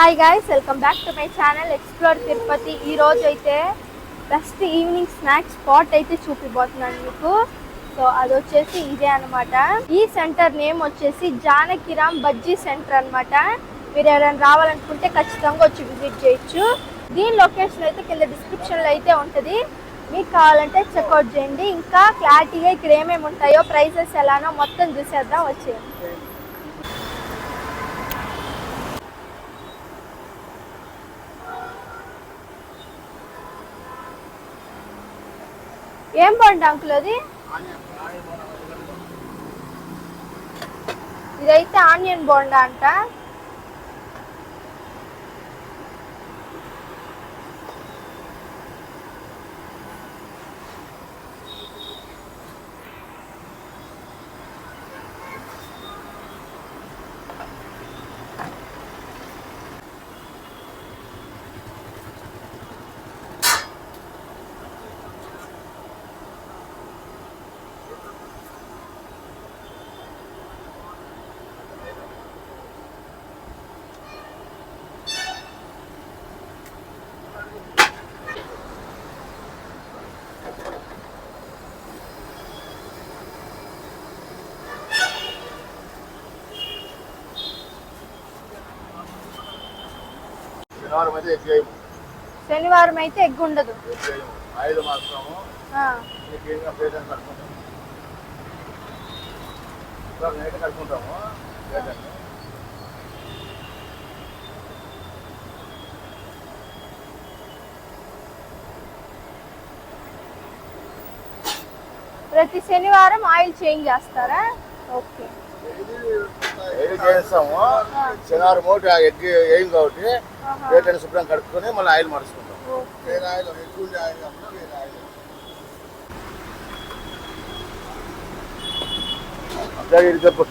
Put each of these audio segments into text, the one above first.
Hi guys, welcome back to my channel explore Tirupati. ఈ రోజు అయితే బెస్ట్ ఈవినింగ్ స్నాక్స్ స్పాట్ అయితే చూపిపోతున్నాను మీకు. సో అది వచ్చేసి ఇదే అనమాట. ఈ సెంటర్ నేమ్ వచ్చేసి జానకిరామ్ బజ్జీ సెంటర్ అనమాట. మీరు ఎవరైనా రావాలనుకుంటే ఖచ్చితంగా వచ్చి విజిట్ చేయొచ్చు. దీని లొకేషన్ అయితే కింద డిస్క్రిప్షన్లో అయితే ఉంటుంది. మీకు కావాలంటే చెక్అవుట్ చేయండి. ఇంకా క్లారిటీగా ఇక్కడ ఏమేమి ఉంటాయో, ప్రైసెస్ ఎలానో మొత్తం చూసేద్దాం వచ్చేయండి. ఏం బాగుంది అంకుల్ అది? ఇదైతే ఆనియన్ బోండా అంట. శనివారం అయితే ఎగ్ ఉండదు. ప్రతి శనివారం ఆయిల్ చేంజ్ చేస్తారా? ఓకే, చేస్తాము. శనివారం ఒకటి ఎగ్ వేయం కాబట్టి రేట్ శుభ్రం కడుక్కొని మళ్ళీ ఆయిల్ మార్చుకుంటాం. వేరే ఆయిల్ ఎక్కువ ఆయిల్ కాకుండా వేరే ఆయిల్ చెప్పు.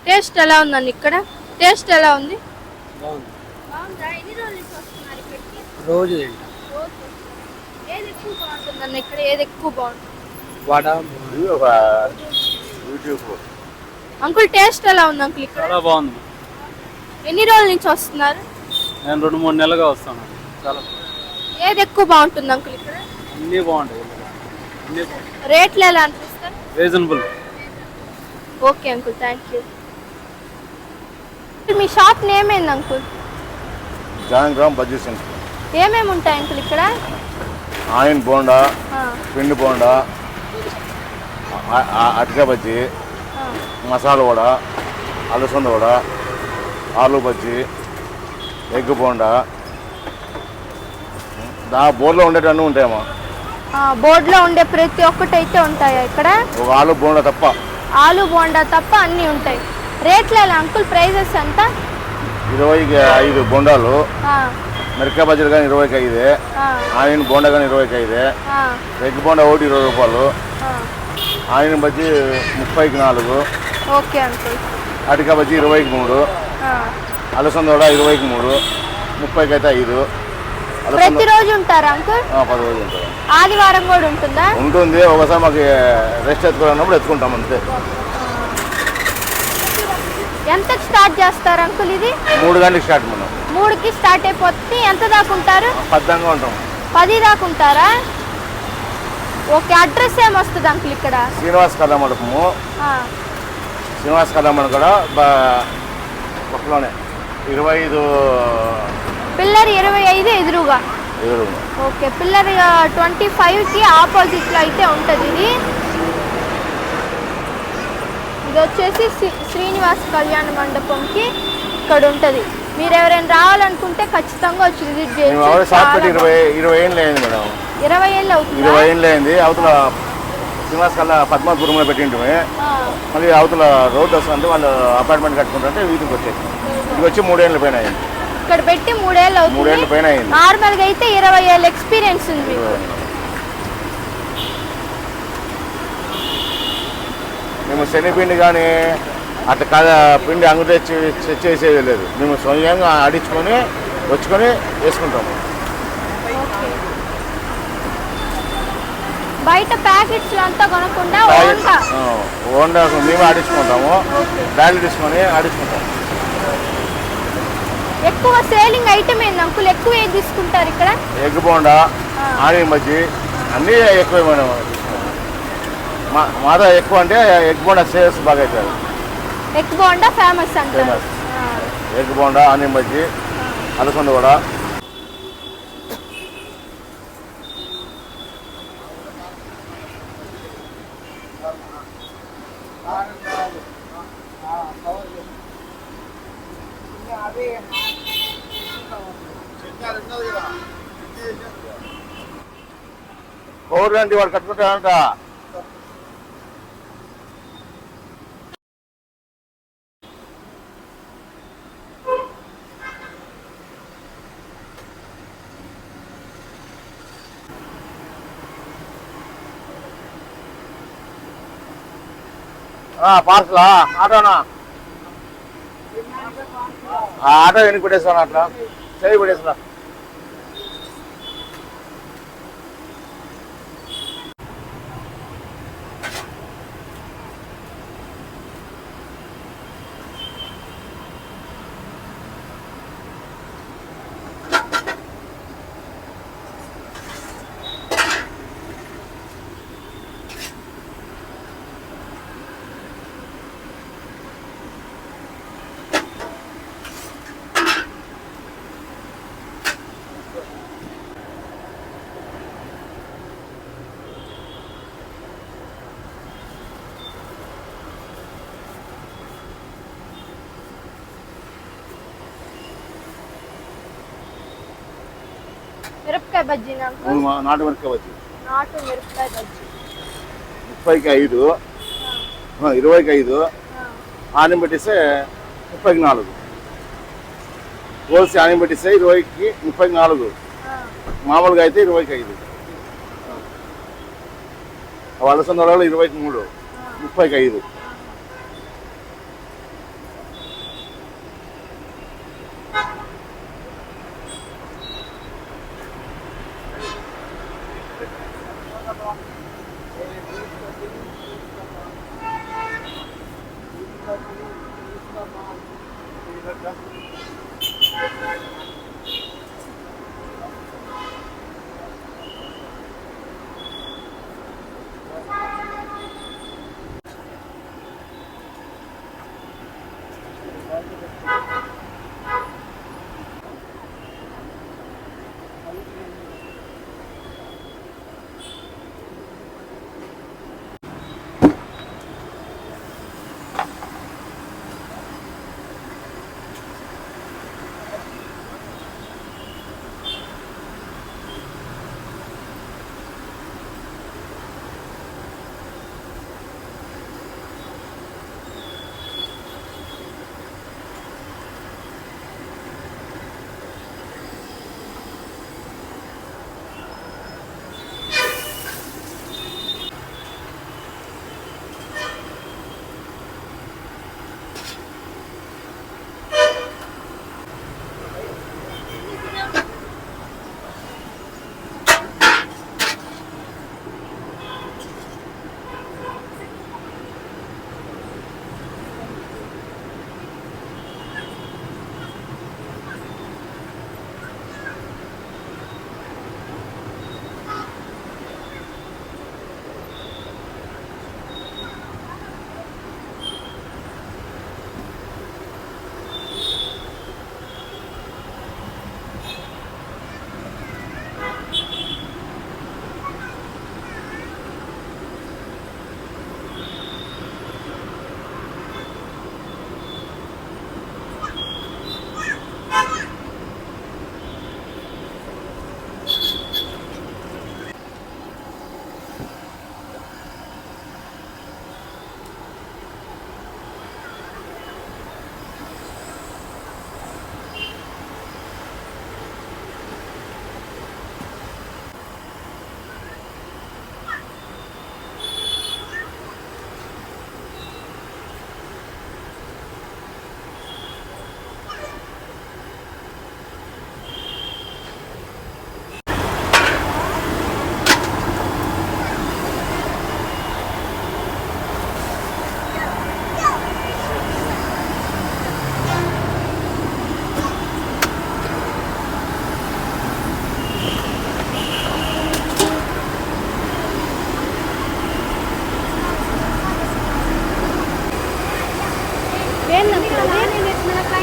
టేస్ట్ ఎలా ఉందండి? ఇక్కడ టేస్ట్ ఎలా ఉంది? రోజు ఏది ఎక్కువ బాగుంటుందండి? ఇక్కడ ఏది ఎక్కువ బాగుంటుంది? అంకుల్ టేస్ట్ ఎలా ఉంది అంకుల్? ఇక్కడ చాలా బాగుంది. ఎన్ని రోజుల నుంచి వస్తున్నారు? నేను 2-3 నెలలుగా వస్తాను. చాలా ఏది ఎక్కువ బాగుంటుంది అంకుల్? ఇక్కడ అన్నీ బాగుంటాయి. రేట్లు ఎలా అనిపిస్తారు? Reasonable. Okay uncle, thank you. మీ షాప్ నేమ్ ఏంది అంకుల్? జానకిరామ్ బజ్జీ సెంటర్. ఏమేమి ఉంటాయి అంకుల్ ఇక్కడ? ఆనియన్ బోండా, పిండి బోండా, అటిక బజ్జీ, మసాలా వడ, అలసంద వడ, ఆలు బజ్జీ, ఎగ్ బోండా. బోర్డులో ఉండేటన్నీ ఉంటాయమ్మా. బోర్డులో ఉండే ప్రతి ఒక్కటి అయితే ఉంటాయా ఇక్కడ? ఒక ఆలు బోండా తప్ప. ఆలు బోండా తప్ప అన్నీ ఉంటాయి. రేట్లు ఎలా అంకుల్? ప్రైజెస్ ఎంత? 25 బోండాలు, మిరపకాయ బజ్జీలు కానీ 25, ఆనియన్ బోండా కానీ 25, ఎగ్ బోండా ఒకటి 20 రూపాయలు, ఆనియన్ బజ్జీ 30కి 4, ఓకే అంకుల్. అటిక బజ్జీ 20కి 3, అలసంద వడ 20కి 3, 30కి అయితే 5. ప్రతిరోజు ఉంటారా అంకుల్? 10 రోజులు ఉంటుంది. ఆదివారం కూడా ఉంటుందా? ఉంటుంది. ఒకసారి మాకు రెస్ట్ ఎత్తుకోవాలన్నప్పుడు ఎత్తుకుంటాం అంతే. ఎంతకి స్టార్ట్ చేస్తారు అంకుల్ ఇది? 3 గంటలకు స్టార్ట్. మనం 3కి స్టార్ట్ అయిపోతే ఎంత దాకా ఉంటారు? 10 దాకా ఉంటాం. 10 దాకా ఉంటారా? ఓకే. అడ్రస్ ఏమొస్తుంది అంకుల్ ఇక్కడ? శ్రీనివాస్ కళ్యాణ మండపము. శ్రీనివాస్ కళ్యాణ మండపం కూడా పక్కలోనే 25 పిల్లర్ 25 ఎదురుగా. ఓకే, పిల్లర్ 25కి ఆపోజిట్లో అయితే ఉంటుంది ఇది. ఇది వచ్చేసి శ్రీనివాస్ కళ్యాణ మండపంకి ఇక్కడ ఉంటుంది. మీరు ఎవరైనా రావాలనుకుంటే ఖచ్చితంగా వచ్చి విజిట్ చేయొచ్చు. 20 ఏళ్ళు అయింది మేడం. 20 ఏళ్ళు అవుతుంది. 20 ఏళ్ళు అయింది. అవతల శ్రీనివాస్ కల్లా పద్మాపురంలో పెట్టింటే మళ్ళీ అవతల రోడ్ వస్తుందంటే వాళ్ళు అపార్ట్మెంట్ కట్టుకుంటుంటే వీధికి వచ్చేసి ఇది వచ్చి 3 ఏళ్ళ పైన అయింది. ఇక్కడ పెట్టి 3 ఏళ్ళు అవుతుంది. 3 ఏళ్ళ పైన అయింది. నార్మల్గా అయితే 20 ఏళ్ళ ఎక్స్పీరియన్స్ ఉంది మీకు. మేము శనగపిండి కానీ అట్లా పిండి అంగు తెచ్చేసేది లేదు. మేము స్వయంగా ఆడించుకొని వచ్చుకొని వేసుకుంటాము. బయట ప్యాకెట్స్ అంతా కొనకుండా ఓన్గా మేము ఆడించుకుంటాము. బ్యాగులు తీసుకొని ఆడించుకుంటాము. ఎక్కువ సేలింగ్ ఐటమ్ ఏంది అంకుల్? ఎక్కువ ఏది తీసుకుంటారు ఇక్కడ? ఎగ్ బోండా, ఆనియన్ బజ్జీ అన్నీ ఎక్కువ మాదా ఎక్కువ అంటే ఎగ్ బోండా సేల్స్ బాగా అవుతుంది. ఎగ్ బోండా ఫేమస్ అంటారు. ఎగ్ బోండా, ఆనియన్ బజ్జీ, అలసంద కూడా. గవర్నమెంట్ వాడు కట్టుకుంటారంట. పార్సలా ఆటోనా? ఆటో వెనక్కి పెట్టేస్తాను. అట్లా చేయి పెట్టేస్తా. మిరపకాయ బజ్జీ నాటు మిరపకాయ బజ్జీ. నాటు మిరపకాయ బజ్జీ 30కి 5, 20కి 5, ఆనియం పెట్టిస్తే 30కి 4. కోల్సి ఆనియం పెట్టిస్తే 20కి 34. మామూలుగా అయితే 20కి 5. అలసంద 20కి 3, 30కి 5.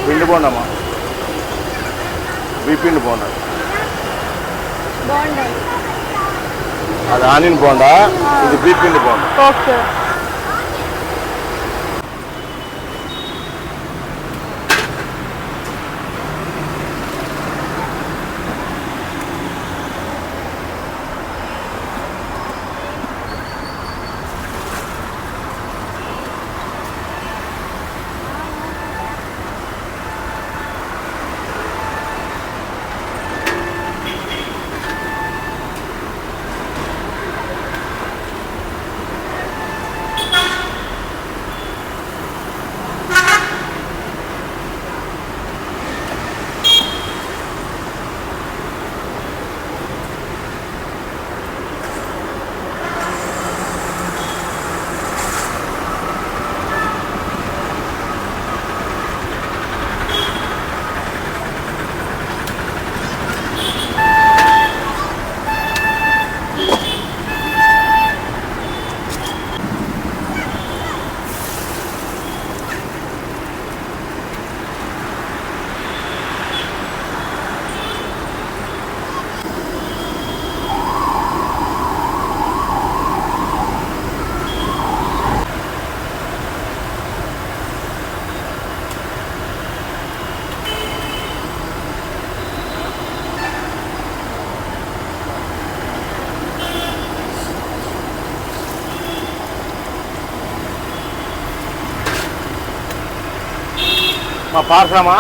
పిండి బోండమ్మా, పిండి బోండా. బాగుండాలి. అది ఆనియన్ బోండా, ఇది పిండి బోండా. ఓకే. మా పార్సమా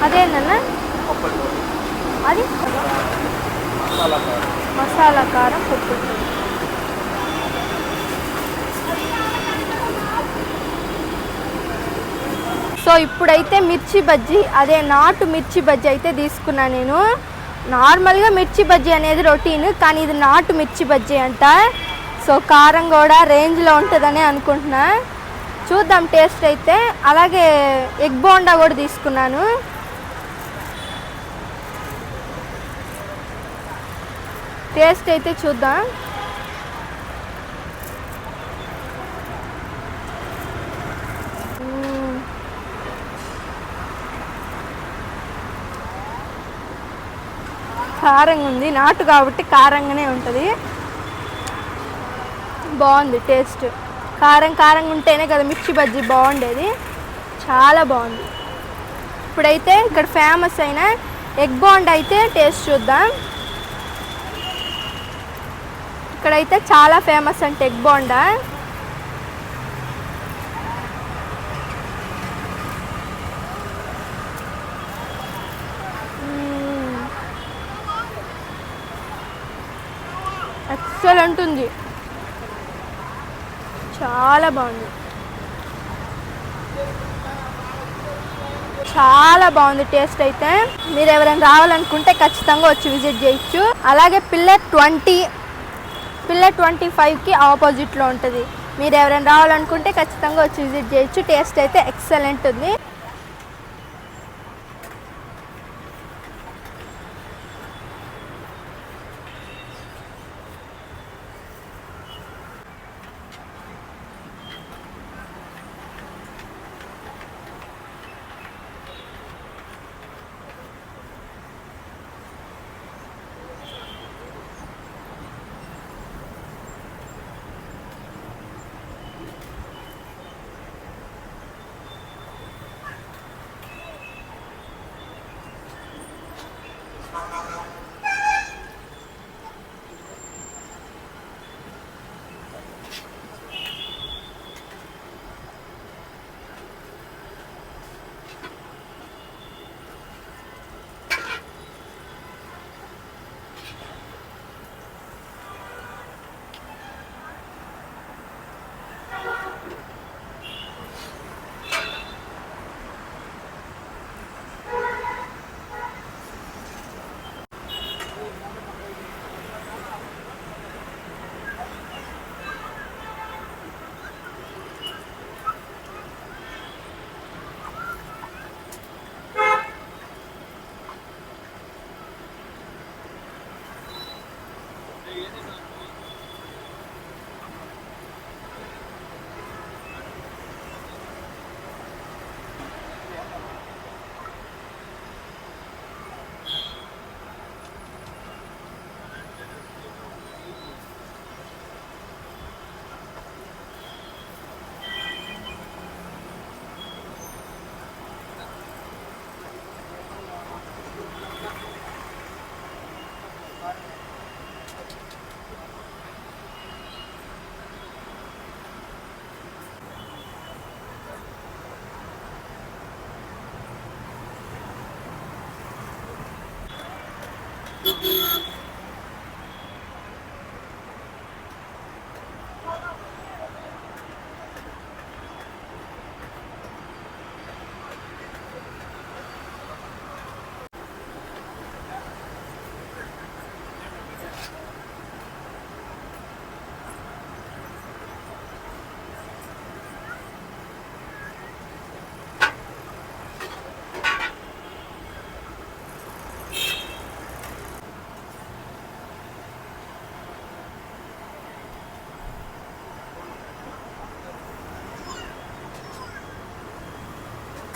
అదేనన్నా అది మసాలా కారం పప్పు. సో ఇప్పుడైతే మిర్చి బజ్జీ, అదే నాటు మిర్చి బజ్జీ అయితే తీసుకున్నా నేను. నార్మల్గా మిర్చి బజ్జీ అనేది రొటీన్, కానీ ఇది నాటు మిర్చి బజ్జీ అంట. సో కారం కూడా రేంజ్లో ఉంటుందని అనుకుంటున్నా. చూద్దాం టేస్ట్ అయితే. అలాగే ఎగ్ బోండా కూడా తీసుకున్నాను. టేస్ట్ అయితే చూద్దాం. కారంగా ఉంది, నాటు కాబట్టి కారంగానే ఉంటుంది. బాగుంది టేస్ట్. కారం కారంగా ఉంటేనే కదా మిర్చి బజ్జీ బాగుండేది. చాలా బాగుంది. ఇప్పుడైతే ఇక్కడ ఫేమస్ అయిన ఎగ్ బోండా అయితే టేస్ట్ చూద్దాం. ఇక్కడైతే చాలా ఫేమస్ అంటే ఎగ్ బోండా. ఎక్సలెంట్ ఉంది, చాలా బాగుంది, చాలా బాగుంది టేస్ట్ అయితే. మీరు ఎవరైనా రావాలనుకుంటే ఖచ్చితంగా వచ్చి విజిట్ చేయొచ్చు. అలాగే పిల్లర్ 25కి ఆపోజిట్లో ఉంటుంది. మీరు ఎవరైనా రావాలనుకుంటే ఖచ్చితంగా వచ్చి విజిట్ చేయొచ్చు. టేస్ట్ అయితే ఎక్సలెంట్ ఉంది.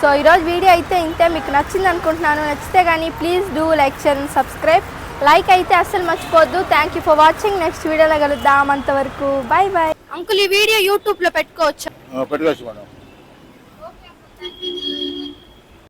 సో ఈరోజు వీడియో అయితే ఇంతే. మీకు నచ్చింది అనుకుంటున్నాను. నచ్చితే కానీ please do like, share and subscribe. Like అయితే అస్సలు మర్చిపోద్దు. Thank you for watching. Next వీడియోలో కలుద్దాం. అంతవరకు బాయ్ బాయ్. అంకుల్ ఈ వీడియో యూట్యూబ్లో పెట్టుకోవచ్చు? పెట్టుకోవచ్చు మేడం.